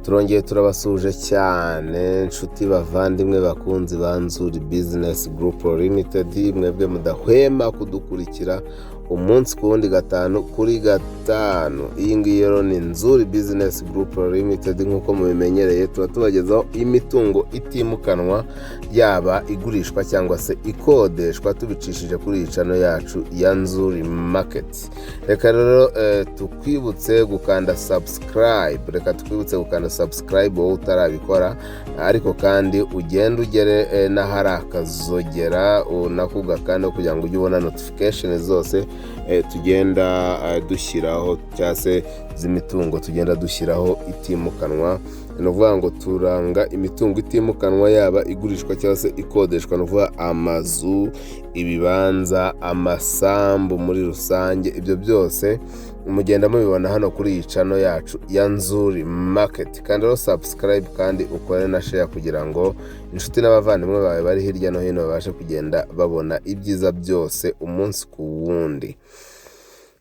turongeye turabasuje cyane nshuti bavandimwe bakunzi ba NZU Business Group Limited, mwebwe mudahwema kudukurikira umunsi ku wundi gatanu kuri gatanu. Iyi ngiyi rero ni NZU Business Group Limited, nk'uko mubimenyereye tuba tubagezaho imitungo itimukanwa, yaba igurishwa cyangwa se ikodeshwa, tubicishije kuri iyi channel yacu ya NZU Market. Reka rero tukwibutse gukanda subscribe, wowe utarabikora, ariko kandi ugenda ugere n'ahari akazogera unakuga kandi kugira ngo ujye ubona notification zose tugenda dushyiraho, cyangwa se z'imitungo tugenda dushyiraho itimukanwa. Ni ukuvuga ngo turanga imitungo itimukanwa, yaba igurishwa cyangwa se ikodeshwa, ni ukuvuga amazu, ibibanza, amasambu muri rusange. Ibyo byose mugenda mubibona hano kuri iyi channel yacu ya NZU Market. Kandi rero subscribe kandi ukore na share kugira ngo inshuti n'abavandimwe bawe bari hirya no hino babashe kugenda babona ibyiza byose umunsi ku wundi.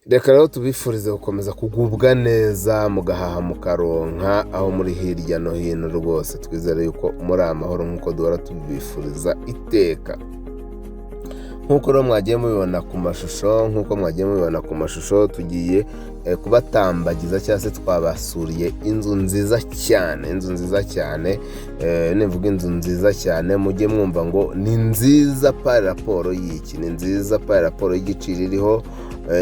Reka rero tubifurize gukomeza kugubwa neza, mugahaha mukaronka aho muri hirya no hino. Rwose twizere yuko muri amahoro nk'uko duhora tubifuriza iteka. Nk'uko rero mwagiye mubibona ku mashusho, tugiye kubatambagiza cyangwa se twabasuriye inzu nziza cyane. Nivuga inzu nziza cyane mujye mwumva ngo ni nziza par rapport y'iki, ni nziza par rapport y'igiciro iriho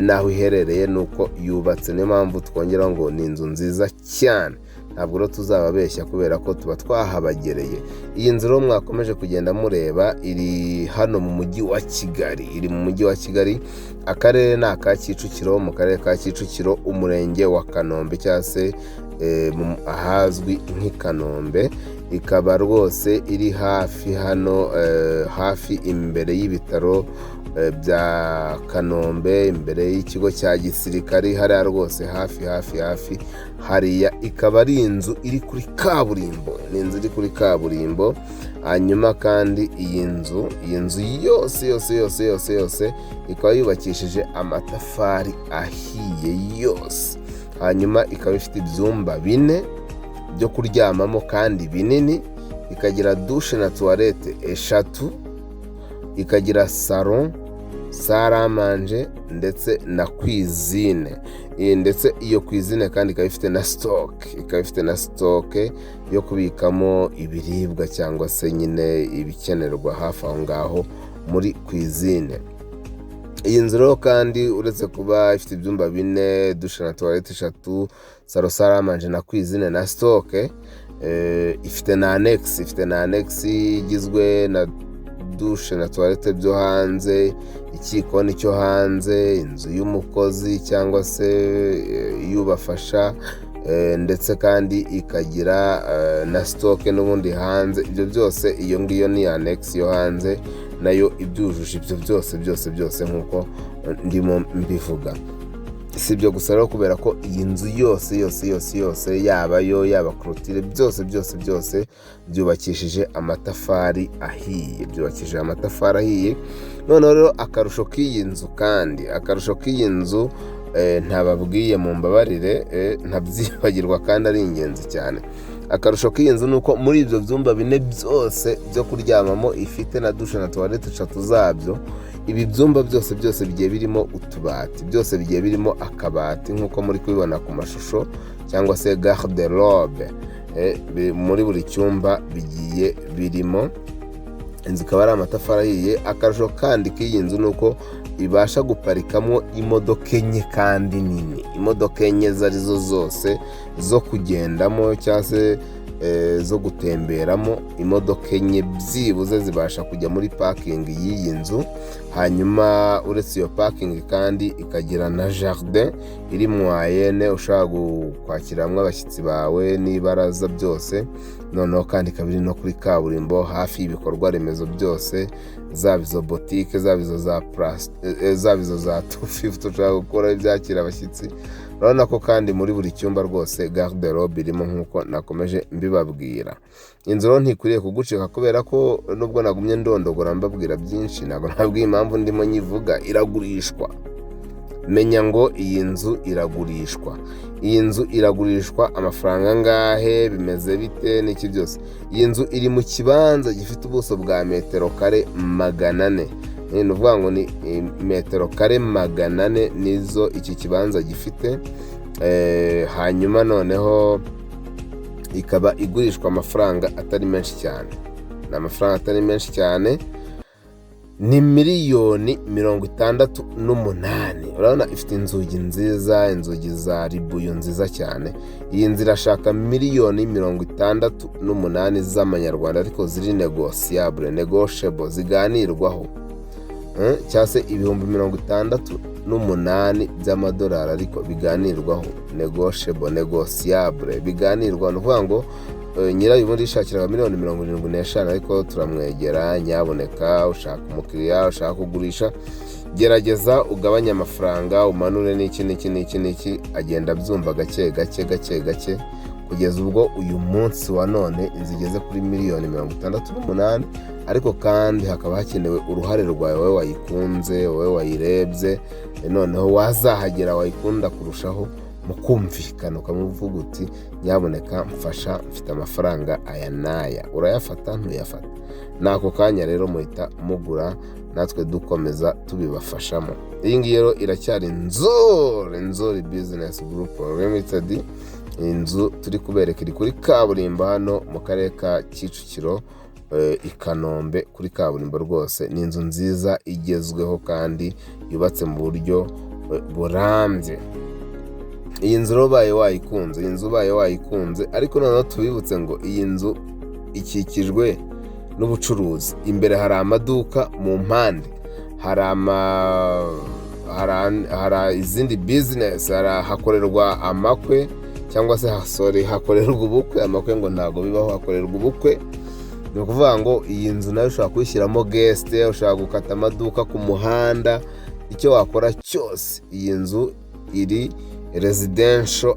naho iherereye nuko yubatse. Niyo mpamvu twongera ngo ni inzu nziza cyane, ntabwo rero tuzababeshya kubera ko tuba twahabagereye. Iyi nzu rero mwakomeje kugenda mureba iri hano mu mujyi wa Kigali, akarere ni aka Kicukiro, mu karere ka Kicukiro, umurenge wa Kanombe cyangwa se ahazwi nk'i Kanombe. Ikaba rwose iri hafi hano, hafi imbere y'ibitaro bya Kanombe, imbere y'ikigo cya gisirikari hariya rwose hafi hariya. Ikaba ari inzu iri kuri kaburimbo, ni inzu iri kuri kaburimbo. Hanyuma kandi iyi nzu yose ikaba yubakishije amatafari ahiye yose. Hanyuma ikaba ifite ibyumba 4 byo kuryamamo kandi binini, ikagira douche na toilette 3, ikagira salon, salle à manger ndetse na cuisine. Ndetse iyo cuisine kandi ikaba ifite na stock yo kubikamo ibiribwa cyangwa se nyine ibikenerwa hafi aho ngaho muri cuisine. Iyi nzu rero kandi uretse kuba ifite ibyumba 4, douche na toilette 3, salon, salle à manger na cuisine na stock, ifite na annex igizwe na douche na toilette byo hanze, ikikoni cyo hanze, inzu y'umukozi cyangwa se yubafasha, ndetse kandi ikagira na stock n'ubundi hanze. Ibyo byose iyo ngiyo ni annex yo hanze, nayo ibyujuje ibyo byose nk'uko ndimo mbivuga. Si ibyo gusa rero, kubera ko iyi nzu yose yaba clôture, byose byubakishije amatafari ahiye, Noneho rero akarusho k'iyi nzu ntababwiye, mu mbabarire ntabyibagirwa kandi ari ingenzi cyane. Akarusho k'iyi nzu nuko muri ibyo byumba 4 byose byo kuryamamo ifite na douche na toilette 3 zabyo. Ibi byumba byose bigiye birimo utubati, byose bigiye birimo akabati nk'uko muri kubibona ku mashusho, cyangwa se garde-robe. Muri buri cyumba bigiye birimo. Inzu ikaba ari amatafari ahiye. Akarusho kandi k'iyi nzu nuko ibasha guparikamo imodoka 4 kandi nini, imodoka 4 zarizo zose zo kugendamo cyangwa se zo gutemberamo. Imodoka 4 byibuze zibasha kujya muri parking y'iyi nzu. Hanyuma uretse iyo parking kandi ikagira na jardin iri moyenne ushaka kwakiramo abashyitsi bawe n'ibaraza byose. Noneho kandi ikaba no kuri kaburimbo, hafi y'ibikorwa remezo byose, zaba izo boutique, zaba izo za 250 ushaka gukora ibyakira abashyitsi. Urabona ko kandi muri buri cyumba rwose garde-robe irimo nk'uko nakomeje mbibabwira. Inzu rero ntikwiriye kugucika kubera ko nubwo nagumye ndondogora mbabwira byinshi, ntabwo nabwiye impamvu ndimo nyivuga. Iragurishwa, menya ngo iyi nzu iragurishwa. Iyi nzu iragurishwa amafaranga angahe, bimeze bite n'iki byose. Iyi nzu iri mu kibanza gifite ubuso bwa metero kare 400. Ni ukuvuga ngo ni metero kare 400 nizo iki kibanza gifite. Hanyuma noneho ikaba igurishwa amafaranga atari menshi cyane. Ni amafaranga atari menshi cyane, ni miliyoni 68. Urabona ifite inzugi nziza, inzugi za ribuyu nziza cyane. Iyi nzu irashaka miliyoni 68 z'amanyarwanda, ariko ziri negotiable, ziganirwaho. Cyase ibihumbi 68 by'amadolari, ariko biganirwaho, negotiable, biganirwa. Nuvuga ngo nyirayo ubundi yishakiraga miliyoni 75, ariko turamwegera, nyaboneka ushaka umukiriya, ushaka kugurisha, gerageza ugabanya amafaranga, umanure n'iki, agenda byumva gake kugeza ubwo uyu munsi wa none inzu igeze kuri miliyoni 68. Ariko kandi hakaba hakenewe uruhare rwawe, wowe wayikunze, wowe wayirebye, noneho wazahagera wayikunda kurushaho, mukumvikana ukamuvuga uti nyaboneka mfasha, mfite amafaranga aya n'aya, urayafata ntuyafata. Nako kanya rero muhita mugura, natwe dukomeza tubibafashamo. Iyi ngiyi rero iracyari NZIZA Business Group Limited. Inzu turi kubereka iri kuri kaburimbo hano mu karere ka Kicukiro, i Kanombe, kuri kaburimbo rwose. Ni inzu nziza igezweho kandi yubatse mu buryo burambye. Iyi nzu rero ubaye wayikunze, ariko noneho tubibutse ngo iyi nzu ikikijwe n'ubucuruzi. Imbere hari amaduka, mu mpande hari izindi business, hakorerwa amakwe, cyangwa se hakorerwa ubukwe. Amakwe ngo ntago bibaho, hakorerwa ubukwe. Ni ukuvuga ngo iyi nzu nayo ushobora kuyishyiramo guest, ushobora gukata amaduka ku muhanda, icyo wakora cyose. Iyi nzu iri residential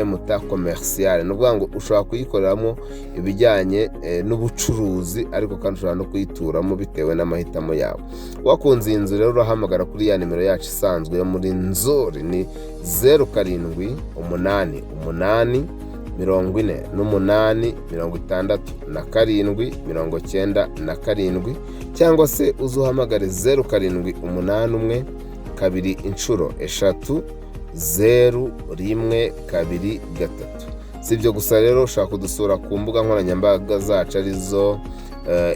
muta commercial, ni ukuvuga ngo ushobora kuyikoreramo ibijyanye n'ubucuruzi, ariko kandi ushobora no kuyituramo bitewe n'amahitamo yawe. Wakunze iyi nzu rero urahamagara kuri ya nimero yacu isanzwe yo muri NZIZA, ni 0788 48 67 97, cyangwa se uzuhamagare 0781 2 inshuro 3 0123. Si ibyo gusa rero, ushaka kudusura ku mbuga nkoranyambaga zacu arizo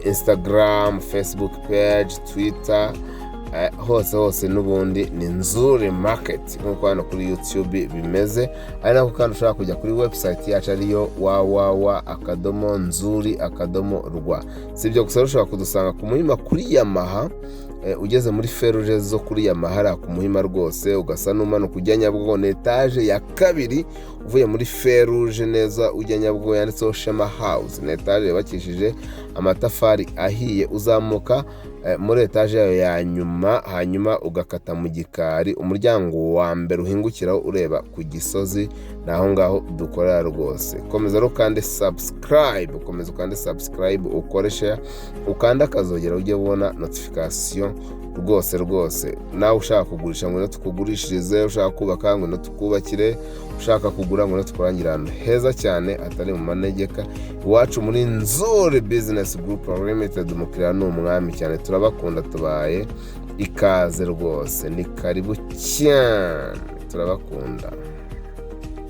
Instagram, Facebook page, Twitter, hose n'ubundi ni NZIZA Market, nk'uko hano kuri YouTube bimeze. Ari nako kandi ushaka kujya kuri website yacu ariyo www.nzuri.rw. Si ibyo gusa, ushaka kudusanga ku Muhima kuri Yamaha, ugeze muri feruje zo kuri Yamaha ku Muhima rwose, ugasa n'umanuka ujya Nyabugogo, ni etaje ya 2 uvuye muri feruje neza ujya Nyabugogo, yanditseho Shema House. Ni etaje yubakishije amatafari ahiye, uzamuka muri etaje yayo ya nyuma, hanyuma ugakata mu gikari, umuryango wa mbere uhingukiraho ureba ku Gisozi, naho ngaho dukorera rwose. Komeza rero kandi subscribe, ukore share, ukanda akazogera ujye ubona notification rwose. Nawe ushaka kugurisha ngo tukugurishirize, ushaka kubaka ngo tukubakire, ushaka kugura ngo tukurangire ahantu heza cyane atari mu manegeka. Iwacu muri NZIZA Business Group Limited, umukiriya ni umwami cyane, turabakunda, tubaye ikaze rwose, ni karibu cyane, turabakunda.